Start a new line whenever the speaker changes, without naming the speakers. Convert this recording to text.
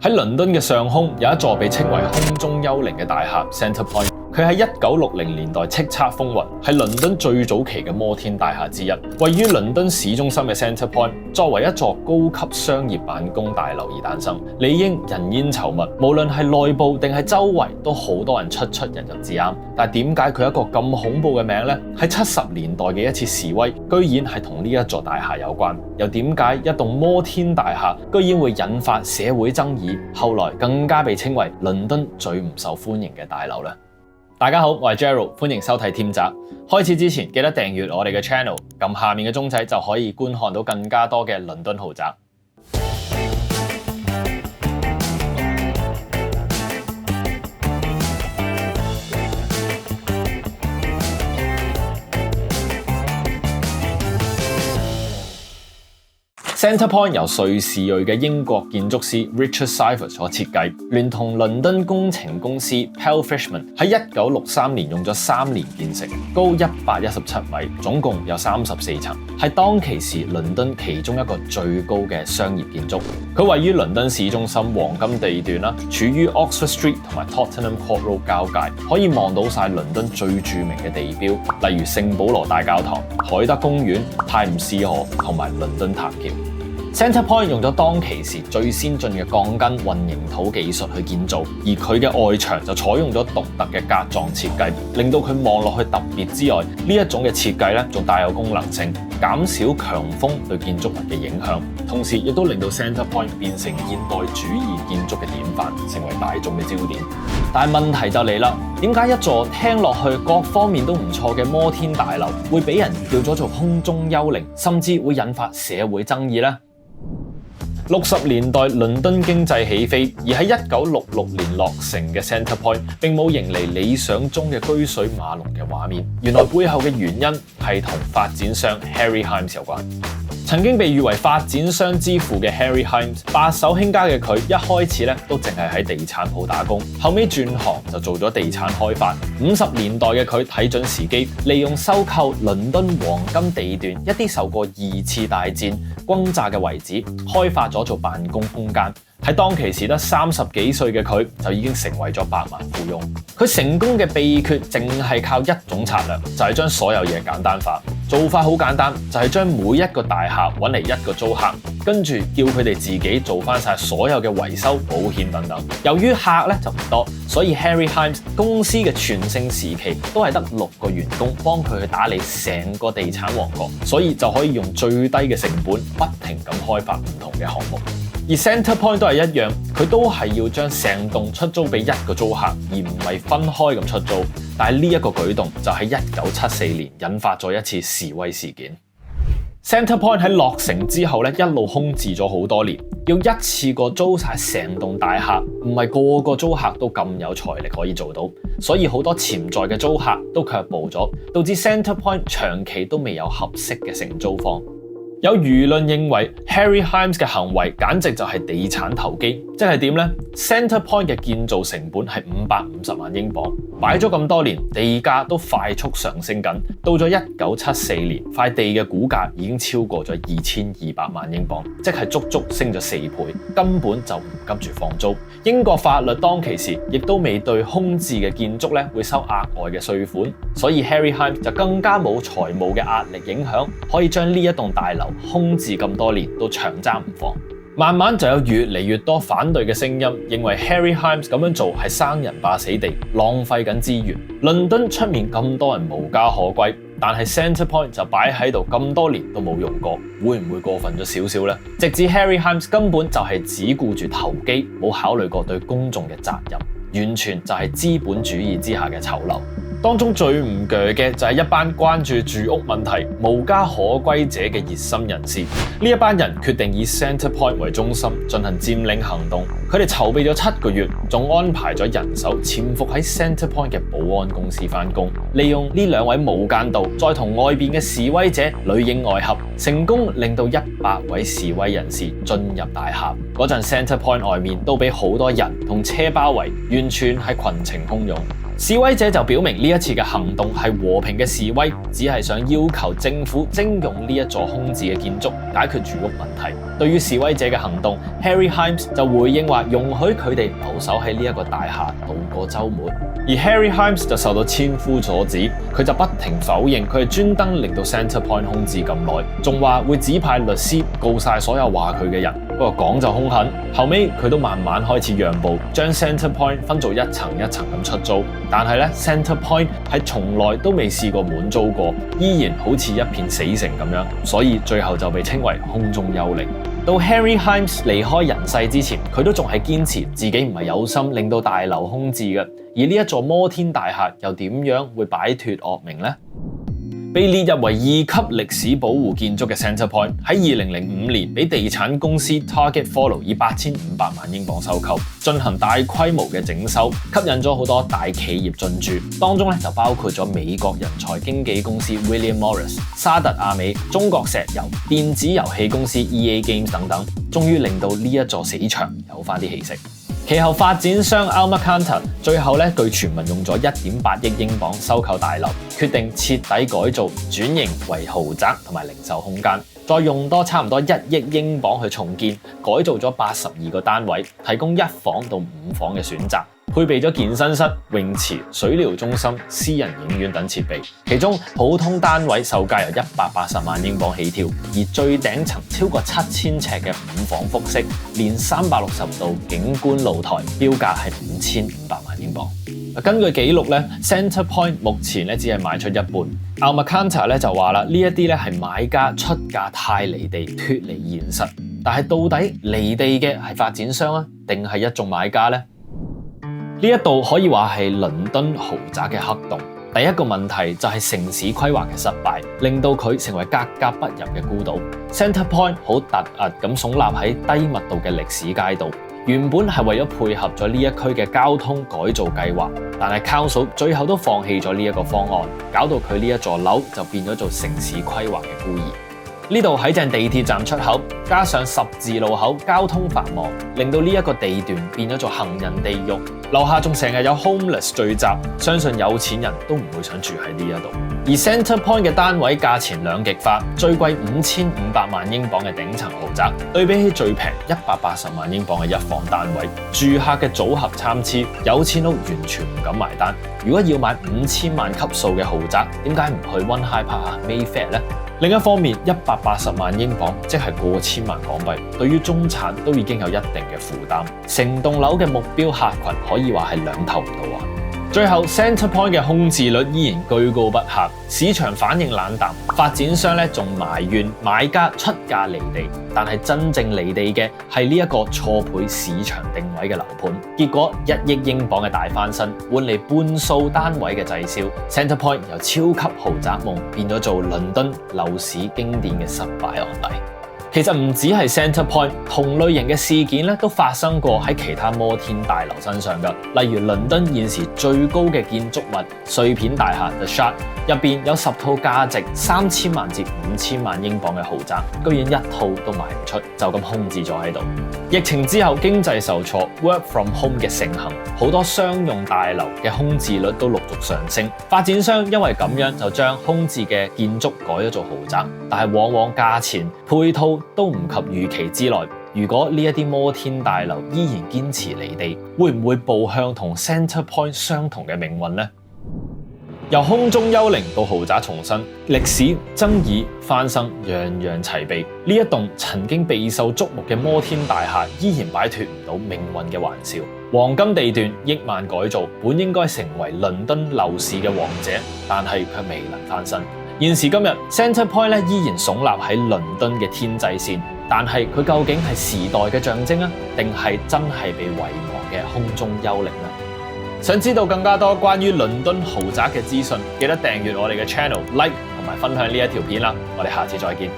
喺倫敦嘅上空有一座被稱為空中幽靈嘅大廈 Centre Point。佢喺1960年代叱咤風雲，係倫敦最早期嘅摩天大廈之一。位於倫敦市中心嘅 Centre Point，作為一座高級商業辦公大樓而誕生，理應人煙稠密，無論係內部定係周圍都好多人出入入至啱。但係點解佢一個咁恐怖嘅名呢？喺70年代嘅一次示威，居然係同呢一座大廈有關。又點解一棟摩天大廈居然會引發社會爭議？後來更加被稱為倫敦最唔受歡迎嘅大樓呢？大家好，我係 Gerald， 歡迎收睇添集。開始之前記得訂閱我哋嘅 channel， 撳下面嘅鐘仔就可以觀看到更加多嘅倫敦豪宅。Centre Point 由瑞士裔嘅英國建築師 Richard Seifert 所設計，聯同倫敦工程公司 Pell Fishman 喺1963年用咗3年建成，高117米，總共有34層，係當其時倫敦其中一個最高嘅商業建築。佢位於倫敦市中心黃金地段啦，處於 Oxford Street 同埋 Tottenham Court Road 交界，可以望到晒倫敦最著名嘅地標，例如聖保羅大教堂、海德公園、泰晤士河同埋倫敦塔橋。Centre Point 用咗當其時最先進嘅鋼筋混凝土技術去建造，而佢嘅外牆就採用咗獨特嘅格狀設計，令到佢望落去特別之外，呢一種嘅設計咧仲帶有功能性，減少強風對建築物嘅影響，同時亦都令到 Centre Point 變成現代主義建築嘅典範，成為大眾嘅焦點。但係問題就嚟啦，點解一座聽落去各方面都唔錯嘅摩天大樓會俾人叫咗做空中幽靈，甚至會引發社會爭議呢？60年代倫敦經濟起飛，而喺1966年落成嘅 Centre Point 並冇迎嚟理想中嘅車水馬龍嘅畫面。原來背後嘅原因係同發展商 Harry Himes 有關。曾經被譽為發展商之父嘅 Harry Himes， 白手興家嘅佢一開始都淨係喺地產鋪打工，後尾轉行就做咗地產開發。50年代嘅佢睇準時機，利用收購倫敦黃金地段一啲受過2次大戰轟炸嘅遺址，開發咗做辦公空間。喺當其時得30幾歲嘅佢就已經成為咗百萬富翁。佢成功嘅秘訣淨係靠一種策略，就係將所有嘢簡單化。做法好簡單，就係將每一個大廈揾嚟一個租客，跟住叫佢哋自己做翻晒所有嘅維修、保險等等。由於客咧就唔多，所以 Harry Himes 公司嘅全盛時期都係得6個員工幫佢去打理成個地產王國，所以就可以用最低嘅成本不停咁開發唔同嘅項目。而 Centre Point 都係一樣，佢都係要將成棟出租俾一個租客，而唔係分開咁出租。但係呢一個舉動就喺1974年引發咗一次示威事件。Centre Point 喺落成之後一路空置咗好多年，要一次過租晒成棟大廈，唔係個個租客都咁有財力可以做到，所以好多潛在嘅租客都卻步咗，導致 Centre Point 長期都未有合適嘅承租方。有輿論認為 Harry Himes 嘅行為簡直就係地產投機，即係點呢？ Centre Point 嘅建造成本係550萬英鎊，擺咗咁多年，地價都快速上升緊。到咗1974年，塊地嘅估價已經超過咗2200萬英鎊，即係足足升咗4倍，根本就唔急住放租。英國法律當其時亦都未對空置嘅建築會收額外嘅稅款，所以 Harry Himes 就更加冇財務嘅壓力影響，可以將呢一棟大樓空置咁多年都長揸唔放。慢慢就有越嚟越多反對嘅聲音，認為 Harry Himes 咁樣做係生人霸死地，浪費緊資源。倫敦出面咁多人無家可歸，但係 Centre Point 就擺喺度咁多年都冇用過，會唔會過分咗少少呢？直至 Harry Himes 根本就係只顧住投機，冇考慮過對公眾嘅責任，完全就係資本主義之下嘅醜陋。當中最唔鋸嘅就係一班關注住屋問題、無家可歸者嘅熱心人士。呢一班人決定以 Centre Point 為中心進行佔領行動。佢哋籌備咗7個月，仲安排咗人手潛伏喺 Centre Point 嘅保安公司返工，利用呢2位無間道，再同外邊嘅示威者裡應外合，成功令到100位示威人士進入大廈。嗰陣 Centre Point 外面都俾好多人同車包圍，完全係群情洶湧。示威者就表明呢一次嘅行動係和平嘅示威，只係想要求政府徵用呢一座空置嘅建築，解決住屋問題。對於示威者嘅行動 ，Harry Hymes 就回應話容許佢哋留守喺呢一個大廈度過週末。而 Harry Hymes 就受到千夫所指，佢就不停否認佢係專登令到 Centrepoint 空置咁耐，仲話會指派律師告晒所有話佢嘅人。不過講就兇狠，後尾佢都慢慢開始讓步，將 Centrepoint 分做一層一層咁出租。但係咧 Centrepoint 係從來都未試過滿租過，依然好似一片死城咁樣，所以最後就被稱為空中幽靈。到 Harry Hymes 離開人世之前，佢都仲係堅持自己唔係有心令到大樓空置嘅。而呢一座摩天大廈又點樣會擺脫惡名呢？被列入為2級歷史保護建築嘅 Centrepoint 喺2005年被地產公司 Target Follow 以8500萬英鎊收購，進行大規模嘅整修，吸引咗好多大企業進駐，當中就包括咗美國人才經紀公司 William Morris、沙特阿美、中國石油、電子遊戲公司 EA Games 等等，終於令到呢一座死場有返啲氣息。其後發展商 Almacanta 最後據傳聞用咗1.8億英鎊收購大樓，決定徹底改造轉型為豪宅同埋零售空間，再用多差唔多1億英鎊去重建，改造咗82個單位，提供1房到5房嘅選擇，配備咗健身室、泳池、水療中心、私人影院等設備。其中普通單位售價由180萬英鎊起跳，而最頂層超過7000尺嘅5房複式，連360度景觀露台，標價係5500萬英鎊。根據記錄，Centrepoint 目前只係賣出一半。Almacanta 就話啦，呢一啲係買家出價太離地，脫離現實。但係到底離地嘅係發展商啊，定係一眾買家呢？呢一度可以話係倫敦豪宅嘅黑洞。第一個問題就係城市規劃嘅失敗，令到佢成為格格不入嘅孤島。Centrepoint 好突兀咁聳立喺低密度嘅歷史街道，原本係為咗配合咗呢一區嘅交通改造計劃，但係 Council 最後都放棄咗呢一個方案，搞到佢呢一座樓就變咗做城市規劃嘅孤兒。呢度喺正地鐵站出口，加上十字路口，交通繁忙，令到呢一個地段變咗做行人地獄。樓下仲成日有 homeless 聚集，相信有錢人都唔會想住喺呢一度。而 Centrepoint 嘅單位價錢兩極化，最貴5500萬英鎊嘅頂層豪宅，對比起最平180萬英鎊嘅一房單位，住客嘅組合參差，有錢佬完全唔敢埋單。如果要買5000萬級數嘅豪宅，點解唔去 One High Park 啊 Mayfair 呢？另一方面，180萬英鎊即係過千萬港幣，對於中產都已經有一定嘅負擔。成棟樓嘅目標客群可以話係兩頭唔到岸。最後 Centrepoint 嘅空置率依然居高不下，市場反應冷淡，發展商仲埋怨買家出價離地，但係真正離地嘅係呢一個錯配市場定位嘅樓盤。結果1億英鎊嘅大翻身，換嚟半數單位嘅滯銷 ，Centrepoint 由超級豪宅夢變咗做倫敦樓市經典嘅失敗案例。其實唔止係 Centrepoint， 同類型嘅事件都發生過喺其他摩天大樓身上㗎。例如倫敦現時最高嘅建築物碎片大廈 The Shard， 入邊有10套價值3000萬至5000萬英鎊嘅豪宅，居然一套都賣唔出，就咁空置咗喺度。疫情之後經濟受挫 ，work from home 嘅盛行，好多商用大樓嘅空置率都陸續上升。發展商因為咁樣就將空置嘅建築改咗做豪宅，但係往往價錢配套都唔及預期之內。如果呢一啲摩天大樓依然堅持離地，會唔會步向同 Centrepoint 相同嘅命運呢？由空中幽靈到豪宅重生，歷史爭議翻生，樣樣齊備。呢一棟曾經備受矚目嘅摩天大廈，依然擺脫唔到命運嘅玩笑。黃金地段億萬改造，本應該成為倫敦樓市嘅王者，但係卻未能翻身。現時今日 Centrepoint 依然聳立喺倫敦嘅天際線，但係佢究竟係時代嘅象徵啊，定係真係被遺忘嘅空中幽靈呢？想知道更加多關於倫敦豪宅嘅資訊，記得訂閱我哋嘅 channel、like 同埋分享呢一條片啦！我哋下次再見。